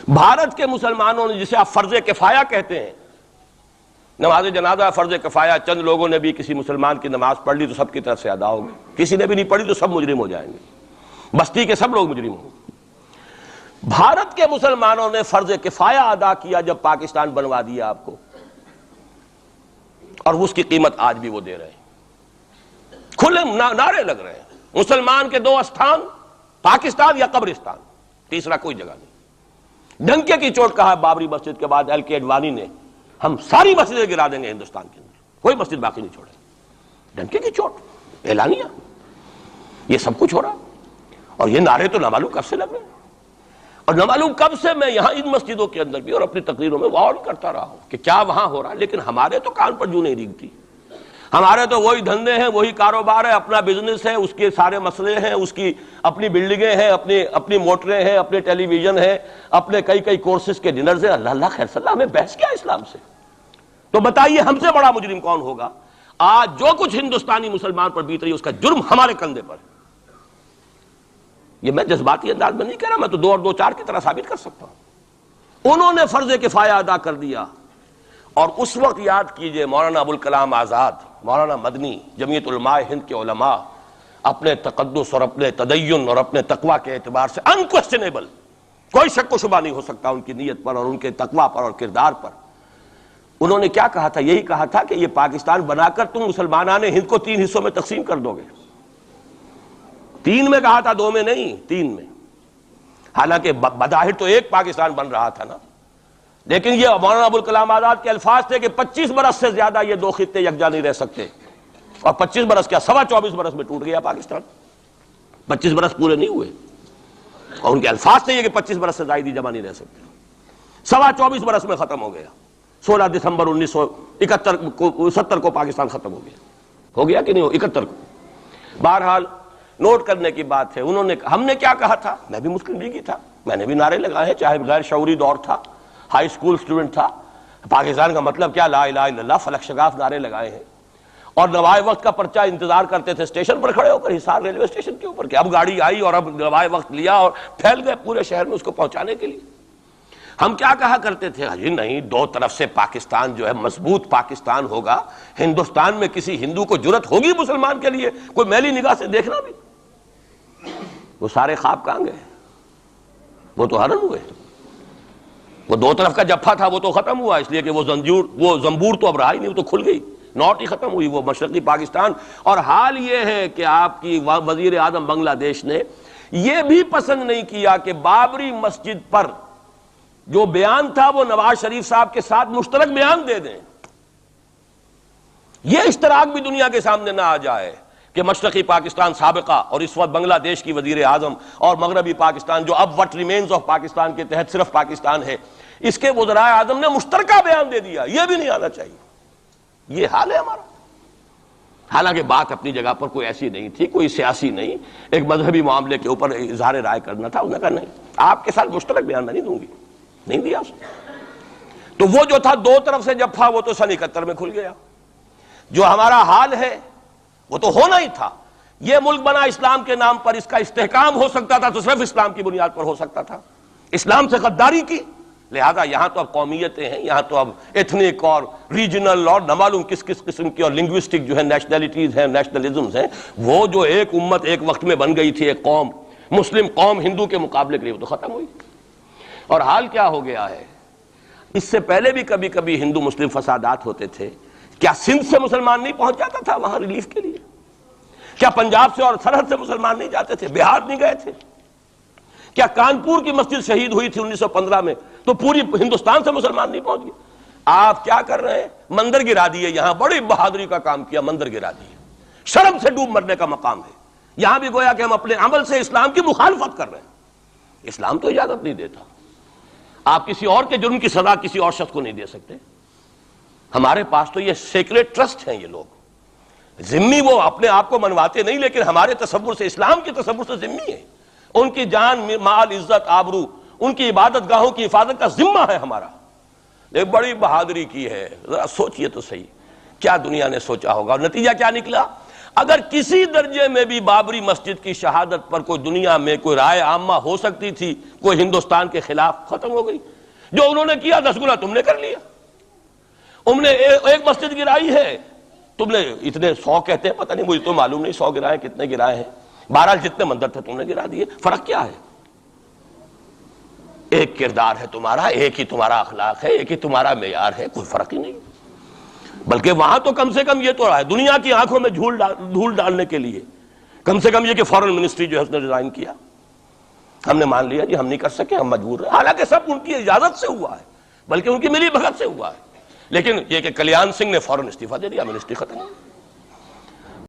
بھارت کے مسلمانوں نے، جسے آپ فرض کفایہ کہتے ہیں، نماز جنازہ فرض کفایہ، چند لوگوں نے بھی کسی مسلمان کی نماز پڑھ لی تو سب کی طرف سے ادا ہوگی، کسی نے بھی نہیں پڑھی تو سب مجرم ہو جائیں گے، بستی کے سب لوگ مجرم ہوں گے۔ بھارت کے مسلمانوں نے فرض کفایہ ادا کیا جب پاکستان بنوا دیا آپ کو، اور اس کی قیمت آج بھی وہ دے رہے ہیں، کھلے نعرے لگ رہے ہیں، مسلمان کے دو استھان، پاکستان یا قبرستان، تیسرا کوئی جگہ نہیں۔ ڈنکے کی چوٹ کہا بابری مسجد کے بعد ایل کے اڈوانی نے، ہم ساری مسجدیں گرا دیں گے ہندوستان کے اندر، کوئی مسجد باقی نہیں چھوڑے۔ ڈنکے کی چوٹ، اعلانیہ، یہ سب کچھ ہو رہا، اور یہ نعرے تو نہ معلوم کب سے لگ رہے ہیں، اور نہ معلوم کب سے میں یہاں ان مسجدوں کے اندر بھی اور اپنی تقریروں میں غور کرتا رہا ہوں کہ کیا وہاں ہو رہا ہے، لیکن ہمارے تو کان پر جوں نہیں ریگتی۔ ہمارے تو وہی دھندے ہیں، وہی کاروبار ہے، اپنا بزنس ہے، اس کے سارے مسئلے ہیں، اس کی اپنی بلڈنگیں ہیں، اپنی موٹریں ہیں، اپنے ٹیلی ویژن ہیں، اپنے کئی کورسز کے ڈنرز ہیں۔ اللہ خیر صلی اللہ، ہمیں بحث کیا اسلام سے؟ تو بتائیے ہم سے بڑا مجرم کون ہوگا؟ آج جو کچھ ہندوستانی مسلمان پر بیت رہی ہے اس کا جرم ہمارے کندھے پر ہے۔ یہ میں جذباتی انداز میں نہیں کہہ رہا، میں تو 2 اور 2 4 کی طرح ثابت کر سکتا ہوں۔ انہوں نے فرض کفایہ ادا کر دیا، اور اس وقت یاد کیجئے مولانا ابوالکلام آزاد، مولانا مدنی، جمعیت علماء ہند کے علماء اپنے تقدس اور اپنے تدین اور اپنے تقوی کے اعتبار سے انکویسچنیبل، کوئی شک و شبہ نہیں ہو سکتا ان کی نیت پر اور ان کے تقوی پر اور کردار پر۔ انہوں نے کیا کہا تھا؟ یہی کہا تھا کہ یہ پاکستان بنا کر تم مسلمانان ہند کو 3 حصوں میں تقسیم کر دو گے۔ 3 میں کہا تھا، 2 میں نہیں، 3 میں۔ حالانکہ بظاہر تو ایک پاکستان بن رہا تھا نا، لیکن یہ مولانا ابوالکلام آزاد کے الفاظ تھے کہ 25 برس سے زیادہ یہ 2 خطے یکجا نہیں رہ سکتے، اور 25 برس کیا، 24.25 برس میں ٹوٹ گیا پاکستان، 25 برس پورے نہیں ہوئے، اور ان کے الفاظ تھے یہ کہ 25 برس سے زائد جمع نہیں رہ سکتے، 24.25 برس میں ختم ہو گیا۔ 16 دسمبر 1970 کو پاکستان ختم ہو گیا کہ نہیں ہو، 71 کو۔ بہرحال نوٹ کرنے کی بات ہے، ہم نے کیا کہا تھا؟ میں بھی مسلم لیگی تھا، میں نے بھی نعرے لگائے ہیں، چاہے غیر شعوری دور تھا، ہائی اسکول اسٹوڈنٹ تھا، پاکستان کا مطلب کیا، لا الہ الا اللہ، فلک شگاف نعرے لگائے ہیں، اور نوائے وقت کا پرچہ انتظار کرتے تھے اسٹیشن پر کھڑے ہو کر، حصار ریلوے اسٹیشن کے اوپر، کہ اب گاڑی آئی اور اب نوائے وقت لیا اور پھیل گئے پورے شہر میں اس کو پہنچانے کے لیے۔ ہم کیا کہا کرتے تھے؟ جی نہیں، 2 طرف سے پاکستان جو ہے مضبوط پاکستان ہوگا، ہندوستان میں کسی ہندو کو جرت ہوگی مسلمان کے لیے کوئی میلی نگاہ سے دیکھنا بھی؟ وہ سارے خواب کہاں گئے؟ وہ تو حرم ہوئے، وہ 2 طرف کا جفا تھا وہ تو ختم ہوا، اس لیے کہ وہ زنبور تو اب رہا ہی نہیں، وہ تو کھل گئی، نوٹ ہی ختم ہوئی وہ مشرقی پاکستان۔ اور حال یہ ہے کہ آپ کی وزیر اعظم بنگلہ دیش نے یہ بھی پسند نہیں کیا کہ بابری مسجد پر جو بیان تھا وہ نواز شریف صاحب کے ساتھ مشترک بیان دے دیں، یہ اشتراک بھی دنیا کے سامنے نہ آ جائے کہ مشرقی پاکستان سابقہ اور اس وقت بنگلہ دیش کی وزیر اعظم، اور مغربی پاکستان جو اب وٹ ریمینز آف پاکستان کے تحت صرف پاکستان ہے، اس کے وزراء اعظم نے مشترکہ بیان دے دیا، یہ بھی نہیں آنا چاہیے۔ یہ حال ہے ہمارا۔ حالانکہ بات اپنی جگہ پر کوئی ایسی نہیں تھی، کوئی سیاسی نہیں، ایک مذہبی معاملے کے اوپر اظہار رائے کرنا تھا، انہوں نے کہا نہیں، آپ کے ساتھ مشترک بیان میں نہیں دوں گی، نہیں دیا اس نے۔ تو وہ جو تھا 2 طرف سے جفا، وہ تو سن 71 میں کھل گیا۔ جو ہمارا حال ہے وہ تو ہونا ہی تھا۔ یہ ملک بنا اسلام کے نام پر، اس کا استحکام ہو سکتا تھا تو صرف اسلام کی بنیاد پر ہو سکتا تھا، اسلام سے غداری کی، لہذا یہاں تو اب قومیتیں ہیں، یہاں تو اب ایتھنک اور ریجنل اور نہ معلوم کس قسم کی اور لنگوسٹک جو ہے نیشنلٹیز ہیں، نیشنلزمز ہیں، وہ جو ایک امت ایک وقت میں بن گئی تھی، ایک قوم، مسلم قوم ہندو کے مقابلے کے لیے، وہ تو ختم ہوئی۔ اور حال کیا ہو گیا ہے؟ اس سے پہلے بھی کبھی کبھی ہندو مسلم فسادات ہوتے تھے، کیا سندھ سے مسلمان نہیں پہنچ جاتا تھا وہاں ریلیف کے لیے؟ کیا پنجاب سے اور سرحد سے مسلمان نہیں جاتے تھے؟ بہار نہیں گئے تھے؟ کیا کانپور کی مسجد شہید ہوئی تھی 1915 میں تو پوری ہندوستان سے مسلمان نہیں پہنچ گئے؟ آپ کیا کر رہے ہیں؟ مندر گرا دیے، یہاں بڑی بہادری کا کام کیا، مندر گرا دیے، شرم سے ڈوب مرنے کا مقام ہے۔ یہاں بھی گویا کہ ہم اپنے عمل سے اسلام کی مخالفت کر رہے ہیں، اسلام تو اجازت نہیں دیتا۔ آپ کسی اور کے جرم کی سزا کسی اور شخص کو نہیں دے سکتے۔ ہمارے پاس تو یہ سیکریٹ ٹرسٹ ہیں، یہ لوگ ذمہ، وہ اپنے آپ کو منواتے نہیں، لیکن ہمارے تصور سے، اسلام کے تصور سے ذمہ ہیں۔ ان کی جان، مال، عزت، آبرو، ان کی عبادت گاہوں کی حفاظت کا ذمہ ہے ہمارا۔ ایک بڑی بہادری کی ہے، ذرا سوچئے تو صحیح، کیا دنیا نے سوچا ہوگا، اور نتیجہ کیا نکلا؟ اگر کسی درجے میں بھی بابری مسجد کی شہادت پر کوئی دنیا میں کوئی رائے عامہ ہو سکتی تھی کوئی ہندوستان کے خلاف، ختم ہو گئی۔ جو انہوں نے کیا 10 گنا تم نے کر لیا۔ انہوں نے ایک مسجد گرائی ہے، تم نے اتنے 100 کہتے ہیں، پتہ نہیں مجھے تو معلوم نہیں 100 گرائے کتنے گرائے ہیں، بہرحال جتنے مندر تھے تم نے گرا دیے۔ فرق کیا ہے؟ ایک کردار ہے تمہارا، ایک ہی تمہارا اخلاق ہے، ایک ہی تمہارا معیار ہے، کوئی فرق ہی نہیں۔ بلکہ وہاں تو کم سے کم یہ تو رہا ہے دنیا کی آنکھوں میں دھول ڈالنے کے لیے کم سے کم یہ کہ فورن منسٹری جو ہے اس نے ریزائن کیا، ہم نے مان لیا جی ہم نہیں کر سکے، ہم مجبور ہیں، حالانکہ سب ان کی اجازت سے ہوا ہے، بلکہ ان کی ملی بھگت سے ہوا ہے، لیکن یہ کہ کلیان سنگھ نے فوراً استعفیٰ دے دیا، منسٹری ختم ہو گئی۔